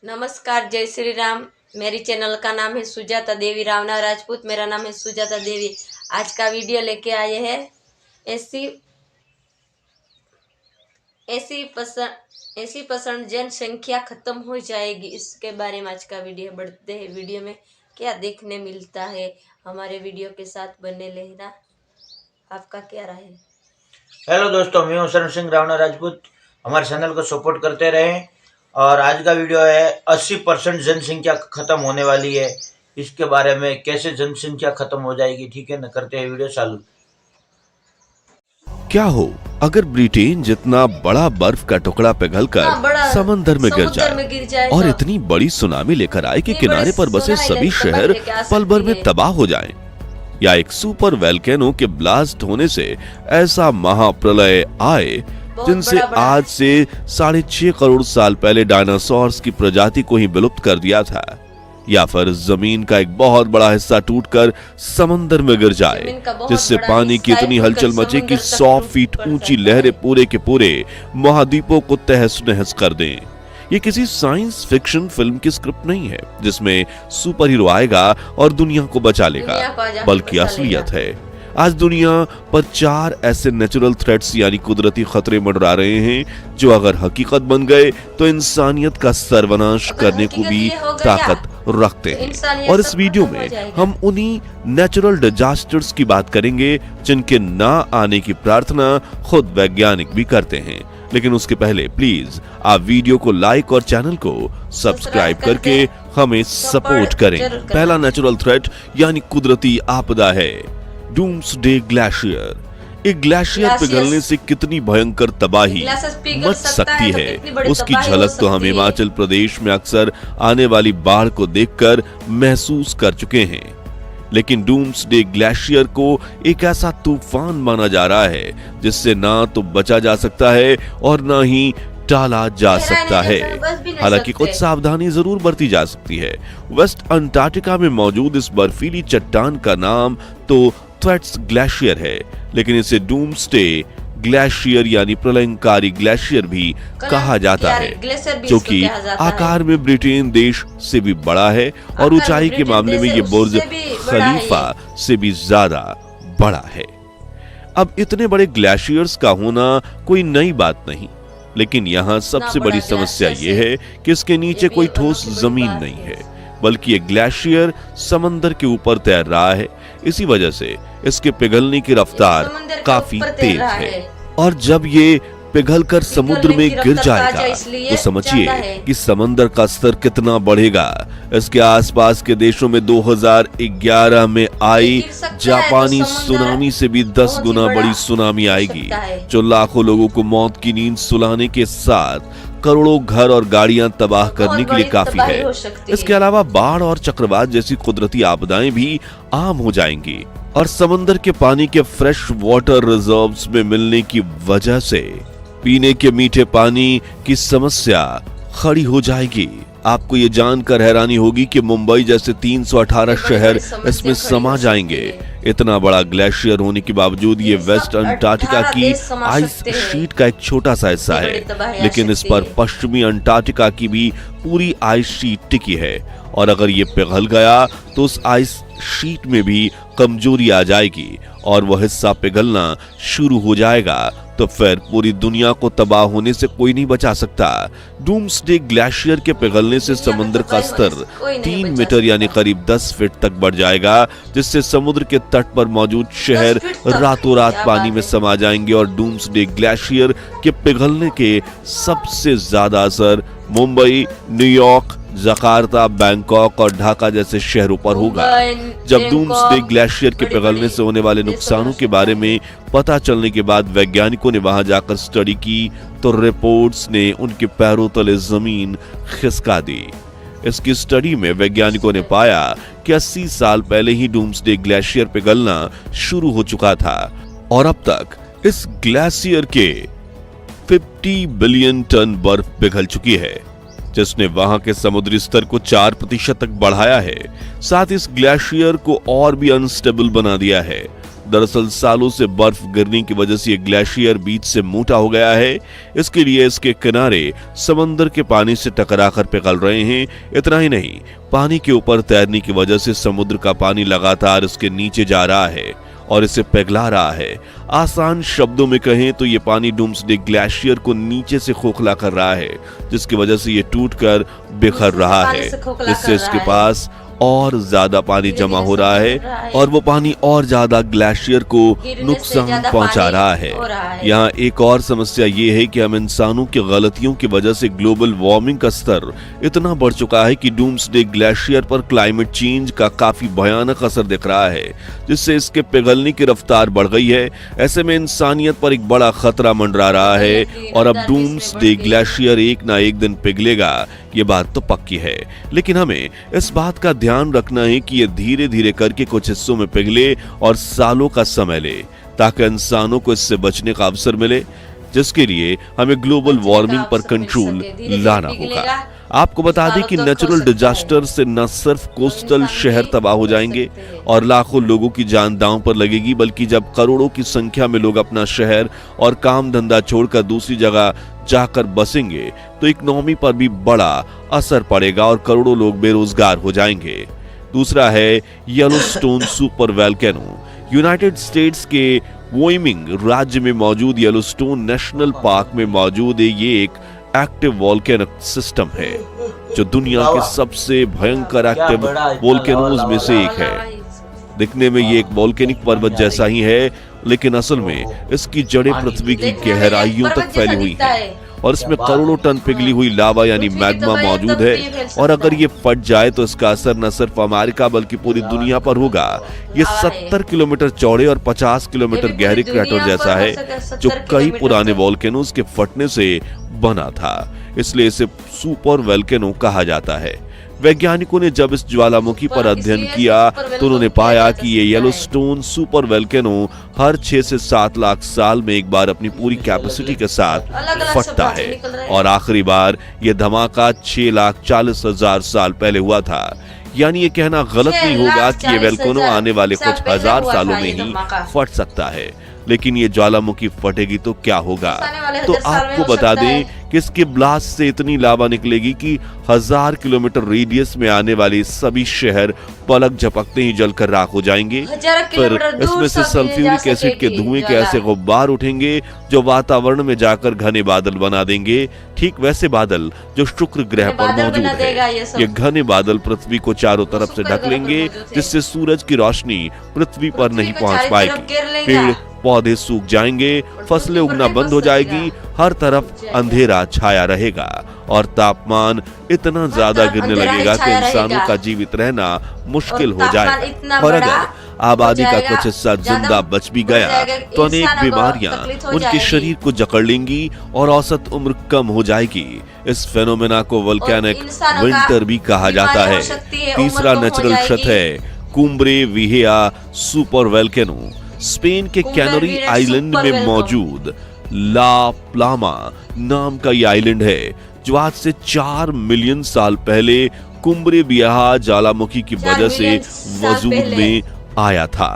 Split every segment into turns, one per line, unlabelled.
नमस्कार, जय श्री राम। मेरी चैनल का नाम है सुजाता देवी रावना राजपूत। मेरा नाम है सुजाता देवी। आज का वीडियो लेके आए हैं 80% जनसंख्या खत्म हो जाएगी, इसके बारे में आज का वीडियो। बढ़ते हैं वीडियो में, क्या देखने मिलता है। हमारे वीडियो के साथ बने रहना। आपका क्या राय है?
हेलो दोस्तों, मैं हूं शरण सिंह रावना राजपूत। हमारे चैनल को सपोर्ट करते रहें। और आज का वीडियो है 80% जनसंख्या खत्म होने वाली है, इसके बारे में कैसे जनसंख्या खत्म हो जाएगी। ठीक है ना, करते हैं वीडियो चालू।
क्या हो अगर ब्रिटेन जितना बड़ा बर्फ का टुकड़ा पिघलकर समंदर में गिर जाए और इतनी बड़ी सुनामी लेकर आए कि किनारे पर बसे सभी शहर पल भर में तबाह हो जाएं, या एक सुपर वोल्केनो के ब्लास्ट होने से ऐसा महाप्रलय आए जिनसे आज से 6.5 करोड़ साल पहले डायनासोर्स की प्रजाति को ही विलुप्त कर दिया था, या फिर जमीन का एक बहुत बड़ा हिस्सा टूटकर समंदर में गिर जाए जिससे पानी की इतनी हलचल मचे कि 100 फीट ऊंची लहरें पूरे के पूरे महाद्वीपों को तहस नहस कर दें। ये किसी साइंस फिक्शन फिल्म की स्क्रिप्ट नहीं है जिसमें सुपर हीरो आएगा और दुनिया को बचा लेगा, बल्कि असलियत है। आज दुनिया पर 4 ऐसे नेचुरल थ्रेट्स यानी कुदरती खतरे मंडरा रहे हैं जो अगर हकीकत बन गए तो इंसानियत का सर्वनाश करने को भी ताकत रखते हैं। और इस वीडियो में हम उन्हीं नेचुरल डिजास्टर्स की बात करेंगे जिनके ना आने की प्रार्थना खुद वैज्ञानिक भी करते हैं। लेकिन उसके पहले प्लीज आप वीडियो को लाइक और चैनल को सब्सक्राइब करके हमें सपोर्ट करें। पहला नेचुरल थ्रेट यानी कुदरती आपदा है डूम्सडे ग्लेशियर। एक ग्लेशियर पिघलने से कितनी भयंकर तबाही मच सकती है, उसकी झलक तो हम हिमाचल प्रदेश में अक्सर आने वाली बाढ़ को देखकर महसूस कर चुके हैं। लेकिन डूम्सडे ग्लेशियर को एक ऐसा तूफान माना जा रहा है जिससे ना तो बचा जा सकता है और ना ही टाला जा सकता है। हालांकि कुछ सावधानी जरूर बरती जा सकती है। वेस्ट अंटार्कटिका में मौजूद इस बर्फीली चट्टान का नाम तो थ्रेट्स ग्लेशियर है, लेकिन इसे डूम्सडे ग्लेशियर यानी प्रलयंकारी ग्लेशियर भी कहा जाता है, जो कि आकार में ब्रिटेन देश से भी बड़ा है और ऊंचाई के मामले में ये बुर्ज खलीफा से भी ज्यादा बड़ा है। अब इतने बड़े ग्लेशियर्स का होना कोई नई बात नहीं, लेकिन यहाँ सबसे बड़ी समस्या ये है कि इसके नीचे कोई ठोस जमीन नहीं है, बल्कि ये ग्लेशियर समंदर के ऊपर तैर रहा है। इसी वजह से इसके पिघलने की रफ्तार काफी तेज है, और जब ये पिघलकर समुद्र में गिर जाएगा तो समझिए कि समंदर का स्तर कितना बढ़ेगा। इसके आसपास के देशों में 2011 में आई जापानी सुनामी से भी 10 गुना बड़ी सुनामी आएगी, जो लाखों लोगों को मौत की नींद सुलाने के साथ करोड़ों घर और गाड़ियां तबाह करने के लिए काफी है। इसके अलावा बाढ़ और चक्रवात जैसी कुदरती आपदाएं भी आम हो जाएंगी, और समंदर के पानी के फ्रेश वाटर रिजर्व्स में मिलने की वजह से पीने के मीठे पानी की समस्या खड़ी हो जाएगी। आपको ये जानकर हैरानी होगी कि मुंबई जैसे 318 शहर इसमें समा जाएंगे। इतना बड़ा ग्लेशियर होने के बावजूद ये वेस्ट अंटार्कटिका की आइस शीट का एक छोटा सा हिस्सा है, लेकिन इस पर पश्चिमी अंटार्कटिका की भी पूरी आइस शीट टिकी है, और अगर ये पिघल गया तो उस आइस शीट में भी कमजोरी आ जाएगी और वह हिस्सा पिघलना शुरू हो जाएगा, तो फिर पूरी दुनिया को तबाह होने से कोई नहीं बचा सकता। डूम्सडे ग्लेशियर के पिघलने से समुद्र का स्तर 3 मीटर यानी करीब 10 फीट तक बढ़ जाएगा, जिससे समुद्र के तट पर मौजूद शहर रातों रात पानी में समा जाएंगे। और डूम्सडे ग्लेशियर के पिघलने के सबसे ज्यादा असर मुंबई, न्यूयॉर्क, जकार्ता, बैंकॉक और ढाका जैसे शहरों पर होगा। जब डूम्सडे ग्लेशियर के पिघलने से होने वाले नुकसानों के बारे में पता चलने के बाद वैज्ञानिकों ने वहां जाकर स्टडी की तो रिपोर्ट्स ने उनके पैरों तले जमीन खिसका दी। इसकी स्टडी में वैज्ञानिकों ने पाया कि 80 साल पहले ही डूम्सडे ग्लेशियर पिघलना शुरू हो चुका था, और अब तक इस ग्लेशियर के 50 बिलियन टन बर्फ पिघल चुकी है, जिसने वहां के समुद्री स्तर को 4% तक बढ़ाया है। साथ इस ग्लेशियर को और भी अनस्टेबल बना दिया है। दरअसल सालों से बर्फ गिरने की वजह से ये ग्लेशियर बीच से मोटा हो गया है। इसके लिए इसके किनारे समंदर के पानी से टकराकर पिघल रहे हैं। इतना ही नहीं, पानी के ऊपर तैरने की वजह से समुद्र का पानी लगातार इसके नीचे जा रहा है और इसे पिघला रहा है। आसान शब्दों में कहें तो ये पानी डूम्सडे ग्लेशियर को नीचे से खोखला कर रहा है, जिसकी वजह से ये टूटकर बिखर रहा है, जिससे इसके पास और ज्यादा पानी जमा हो रहा है और वो पानी और ज्यादा ग्लेशियर को नुकसान पहुंचा रहा है। यहाँ एक और समस्या ये है कि हम इंसानों की गलतियों की वजह से ग्लोबल वार्मिंग का स्तर इतना बढ़ चुका है कि डूम्सडे ग्लेशियर पर क्लाइमेट चेंज का काफी भयानक असर दिख रहा है, जिससे इसके पिघलने की रफ्तार बढ़ गई है। ऐसे में इंसानियत पर एक बड़ा खतरा मंडरा रहा है और अब डूम्सडे ग्लेशियर एक ना एक दिन पिघलेगा, ये बात तो पक्की है। लेकिन हमें इस बात का ध्यान रखना है कि ये धीरे धीरे करके कुछ हिस्सों में पिघले और सालों का समय ले, ताकि इंसानों को इससे बचने का अवसर मिले, जिसके लिए हमें ग्लोबल वार्मिंग पर कंट्रोल लाना होगा। आपको बता दें कि नेचुरल डिजास्टर से न सिर्फ कोस्टल शहर तबाह हो जाएंगे और लाखों लोगों की जान दांव पर लगेगी, बल्कि जब करोड़ों की संख्या में लोग अपना शहर और काम धंधा छोड़कर दूसरी जगह जाकर बसेंगे तो इकोनॉमी पर भी बड़ा असर पड़ेगा और करोड़ों लोग बेरोजगार हो जाएंगे। दूसरा है Yellowstone super volcano. United states के वोइमिंग राज्य में मौजूद येलोस्टोन नेशनल पार्क में मौजूद है ये एक एक्टिव वोल्केनिक सिस्टम है, जो दुनिया के सबसे भयंकर एक्टिव वोल्केनोज में से एक है। दिखने में ये एक वोल्केनिक पर्वत जैसा ही है, लेकिन असल में इसकी जड़ें पृथ्वी की गहराइयों तक फैली हुई हैं और इसमें करोड़ों टन पिघली हुई लावा यानी मैग्मा मौजूद है। और अगर ये फट जाए तो इसका असर न सिर्फ अमेरिका बल्कि पूरी दुनिया पर होगा। ये 70 किलोमीटर चौड़े और 50 किलोमीटर गहरे क्रैटर जैसा है, जो कई पुराने वोल्केनोज के फटने से बना था, इसलिए इसे सुपर वोल्केनो कहा जाता है। वैज्ञानिकों ने जब इस ज्वालामुखी पर अध्ययन किया तो उन्होंने पाया कि ये येलोस्टोन सुपर वोल्केनो हर 6 से 7 लाख साल में एक बार अपनी पूरी कैपेसिटी के साथ फटता है और आखिरी बार ये धमाका 6,40,000 साल पहले हुआ था। यानी ये कहना गलत नहीं होगा कि ये वोल्केनो आने वाले कुछ हजार सालों में ही फट सकता है, लेकिन ये ज्वालामुखी फटेगी तो क्या होगा? तो आपको बता दें कि इसके ब्लास्ट से इतनी लावा निकलेगी कि 1000 किलोमीटर रेडियस में आने वाले सभी शहर पलक झपकते ही जलकर राख हो जाएंगे। फिर इसमें से सल्फ्यूरिक एसिड के धुएं के ऐसे गुब्बार उठेंगे जो वातावरण में जाकर घने बादल बना देंगे, ठीक वैसे बादल जो शुक्र ग्रह पर मौजूद है। ये घने बादल पृथ्वी को चारों तरफ से ढक लेंगे, जिससे सूरज की रोशनी पृथ्वी पर नहीं पहुंच पाएगी। पेड़ पौधे सूख जाएंगे, फसलें उगना बंद हो जाएगी, हर तरफ अंधेरा छाया रहेगा और तापमान इतना ज्यादा गिरने लगेगा कि इंसानों का जीवित रहना मुश्किल हो जाएगा। और अगर आबादी का कुछ हिस्सा जिंदा बच भी गया तो अनेक बीमारियां उनके शरीर को जकड़ लेंगी और औसत उम्र कम हो जाएगी। इस फेनोमेना को वोल्केनिक विंटर भी कहा जाता है। तीसरा नेचुरल क्षत है कुम्ब्रे विहिया सुपर वोल्केनो। स्पेन के कैनरी आइलैंड में मौजूद ला प्लामा नाम का ये आइलैंड है, जो आज से 4 मिलियन साल पहले कुम्ब्रे विहिया ज्वालामुखी की वजह से वजूद में आया था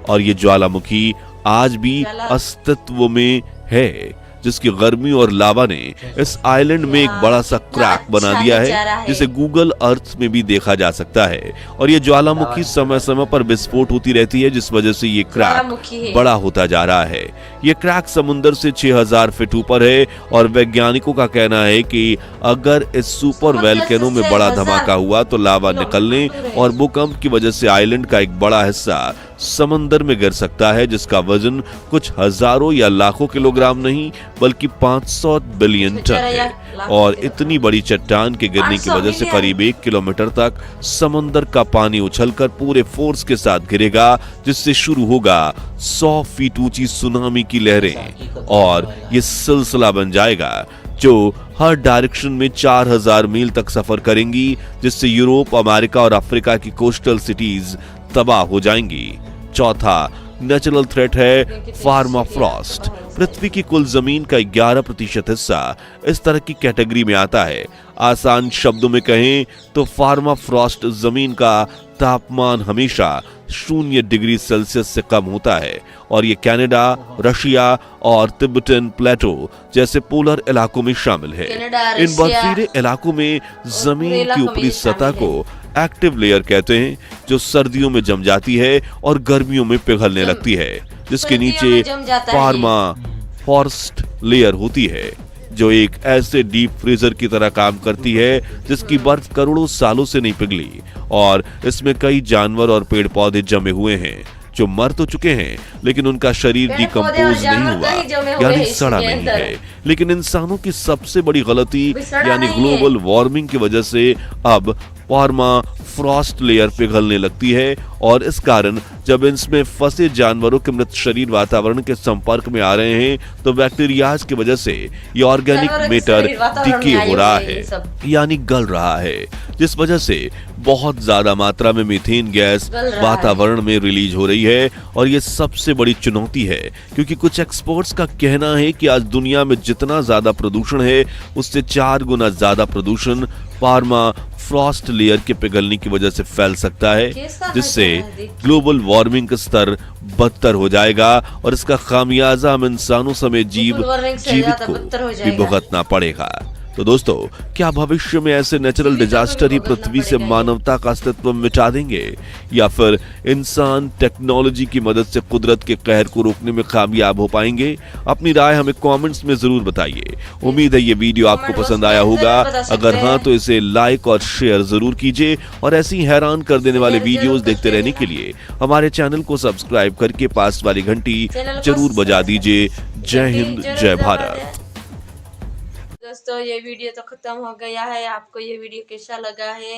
और ये ज्वालामुखी आज भी अस्तित्व में है, जिसकी गर्मी और लावा ने इस आइलैंड में एक बड़ा सा क्रैक बना दिया है, जिसे गूगल अर्थ में भी देखा जा सकता है। और ये ज्वालामुखी समय समय पर विस्फोट होती रहती है, जिस वजह से ये क्रैक बड़ा होता जा रहा है। ये क्रैक समुद्र से 6000 फीट ऊपर है और वैज्ञानिकों का कहना है कि अगर इस सुपर वोल्केनो में बड़ा धमाका हुआ तो लावा निकलने और भूकंप की वजह से आइलैंड का एक बड़ा हिस्सा समंदर में गिर सकता है, जिसका वजन कुछ हजारों या लाखों किलोग्राम नहीं बल्कि 500 बिलियन टन है। और इतनी बड़ी चट्टान के गिरने की वजह से करीब 1 किलोमीटर तक समंदर का पानी उछलकर पूरे फोर्स के साथ गिरेगा, जिससे शुरू होगा 100 फीट ऊंची सुनामी की लहरें और ये सिलसिला बन जाएगा जो हर डायरेक्शन में 4000 मील तक सफर करेंगी, जिससे यूरोप, अमेरिका और अफ्रीका की कोस्टल सिटीज तबाह हो जाएंगी। चौथा नेचुरल थ्रेट है फार्माफ्रॉस्ट। पृथ्वी की कुल जमीन का 11% हिस्सा इस तरह की कैटेगरी में आता है। आसान शब्दों में कहें तो फार्माफ्रॉस्ट जमीन का तापमान हमेशा 0 डिग्री सेल्सियस से कम होता है और ये कनाडा, रशिया और तिब्बतन प्लेटो जैसे पोलर इलाकों में शामिल है। इन बर्फीले इलाकों में जमीन की ऊपरी सतह को एक्टिव लेयर कहते हैं, जो सर्दियों में जम जाती है और गर्मियों में पिघलने लगती है, जिसके नीचे पार्मा फॉरेस्ट लेयर होती है, जो एक ऐसे डीप फ्रीजर की तरह काम करती है जिसकी बर्फ करोड़ों सालों से नहीं पिघली और इसमें कई जानवर और पेड़ पौधे जमे हुए हैं जो मर तो चुके हैं, लेकिन उनका शरीर डिकम्पोज नहीं हुआ, यानी सड़ा नहीं है। लेकिन इंसानों की सबसे बड़ी गलती यानी ग्लोबल वार्मिंग की वजह से अब पार्मा फ्रॉस्ट लेयर पिघलने लगती है और इस कारण जब इसमें फंसे जानवरों के मृत शरीर वातावरण के संपर्क में आ रहे हैं तो बैक्टीरियाज की वजह से ये ऑर्गेनिक मैटर डिके हो रहा है, यानी गल रहा है, जिस वजह से बहुत ज्यादा मात्रा में मीथेन गैस वातावरण में रिलीज हो रही है। और ये सबसे बड़ी चुनौती है, क्योंकि कुछ एक्सपर्ट्स का कहना है कि आज दुनिया में जितना ज्यादा प्रदूषण है उससे 4 गुना ज्यादा प्रदूषण पार्मा फ्रॉस्ट लेयर के पिघलने की वजह से फैल सकता है, जिससे ग्लोबल वार्मिंग का स्तर बदतर हो जाएगा और इसका खामियाजा हम इंसानों समेत जीवित को भी भुगतना पड़ेगा। तो दोस्तों, क्या भविष्य में ऐसे नेचुरल डिजास्टर ही पृथ्वी से मानवता का अस्तित्व मिटा देंगे, या फिर इंसान टेक्नोलॉजी की मदद से कुदरत के कहर को रोकने में कामयाब हो पाएंगे? अपनी राय हमें कमेंट्स में जरूर बताइए। उम्मीद है ये वीडियो आपको पसंद आया होगा। अगर हाँ तो इसे लाइक और शेयर जरूर कीजिए और ऐसी हैरान कर देने वाले वीडियोस देखते रहने के लिए हमारे चैनल को सब्सक्राइब करके पास वाली घंटी जरूर बजा दीजिए। जय हिंद, जय भारत।
दोस्तों, ये वीडियो तो खत्म हो गया है। आपको ये वीडियो कैसा लगा है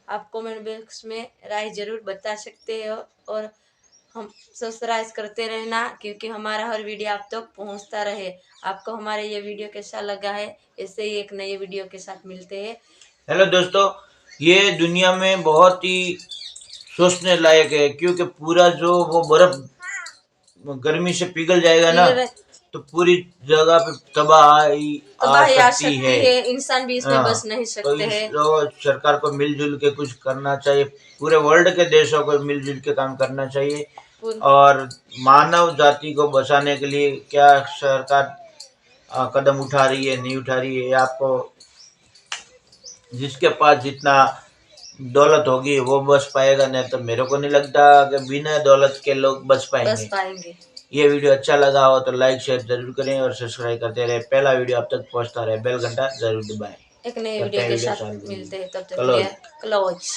आप कमेंट बॉक्स में राय जरूर बता सकते हो और हम सब्सक्राइब करते रहना, क्योंकि हमारा हर वीडियो आप तक पहुंचता रहे। आपको हमारे ये वीडियो कैसा लगा है, ऐसे ही एक नए वीडियो के साथ मिलते हैं।
हेलो दोस्तों, ये दुनिया में बहुत ही सोचने लायक है, क्योंकि पूरा जो वो बर्फ गर्मी से पिघल जाएगा ना, तो पूरी जगह पे तबाही आ सकती है।
इंसान भी इसमें बच नहीं सकते हैं।
तो सरकार को मिलजुल के कुछ करना चाहिए, पूरे वर्ल्ड के देशों को मिलजुल के काम करना चाहिए। और मानव जाति को बचाने के लिए क्या सरकार कदम उठा रही है, नहीं उठा रही है, आपको जिसके पास जितना दौलत होगी वो बच पाएगा, नहीं तो मेरे को नहीं लगता कि बिना दौलत के लोग बच पाएंगे। ये वीडियो अच्छा लगा हो तो लाइक शेयर जरूर करें और सब्सक्राइब करते रहे। पहला वीडियो आप तक पहुंचता रहे, बेल घंटा जरूर दबाएं।
एक नए वीडियो के साथ मिलते हैं, तब तक के लिए क्लोज।